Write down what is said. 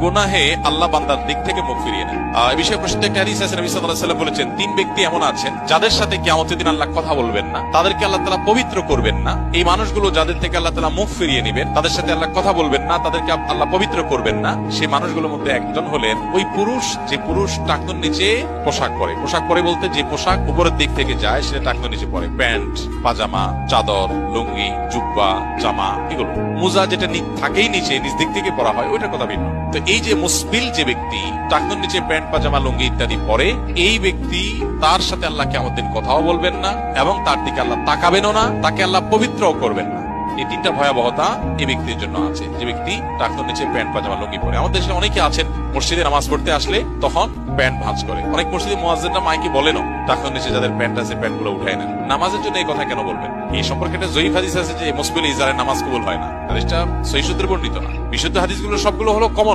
গুনাহে আল্লাহ বান্দার দিক থেকে মুখ ফিরিয়ে নেন। এই বিষয়ে প্রসিদ্ধ একটা হাদিস আছে, নবী সাল্লাল্লাহু আলাইহি ওয়াসাল্লাম বলেছেন, তিন ব্যক্তি এমন আছেন যাদের সাথে কিয়ামতের দিন আল্লাহ কথা বলবেন না, তাদেরকে আল্লাহ তাআলা পবিত্র করবেন না। এই মানুষগুলো যাদের থেকে আল্লাহ তাআলা মুখ ফিরিয়ে নেবেন, তাদের সাথে আল্লাহ কথা বলবেন না, তাদেরকে আল্লাহ পবিত্র করবেন না। সেই মানুষগুলোর মধ্যে একজন হলেন ওই পুরুষ, যে পুরুষ টাকনুর নিচে পোশাক পরে। পোশাক পরে বলতে যে পোশাক উপরের দিক থেকে যায় সেটা টাকনুর নিচে পরে, প্যান্ট, পাজামা, চাদর, লুঙ্গি, জুব্বা, জামা, এগুলো। মোজা যেটা থাকেই নিচে, নিচ দিক থেকে পরা হয়, ওইটার কথা ভিন্ন। তো এই যে মুসবিল যে ব্যক্তি টাকনুর নিচে প্যান্ট, পাজামা, লুঙ্গি ইত্যাদি পরে, এই ব্যক্তি তার সাথে আল্লাহ কিয়ামতের দিন কথাও বলবেন না এবং তার দিকে আল্লাহ তাকাবেনও না, তাকে আল্লাহ পবিত্রও করবেন না। এই তিনটা ভয়াবহতা এই ব্যক্তির জন্য আছে, যে ব্যক্তি টাকনুর নিচে প্যান্ট, পাজামা, লুঙ্গি পরে। আমাদের দেশে অনেকে আছেন মসজিদে নামাজ পড়তে আসলে তখন প্যান্ট ভাঁজ করে। অনেক মসজিদে মুয়াজ্জিনরা মাইকে বলেনও টাকনুর নিচে যাদের প্যান্ট আছে প্যান্ট গুলো উঠায় নেন। নামাজের জন্য এই কথা কেন বলবেন? এই সম্পর্কে একটা জয়ীফ হাদিস আছে যে মুসবিল ইজারের নামাজ কবুল হয় না। হাদিসটা সহিহ সূত্রে বর্ণিত না। বিশুদ্ধ হাদিসগুলো সবগুলো হলো কমন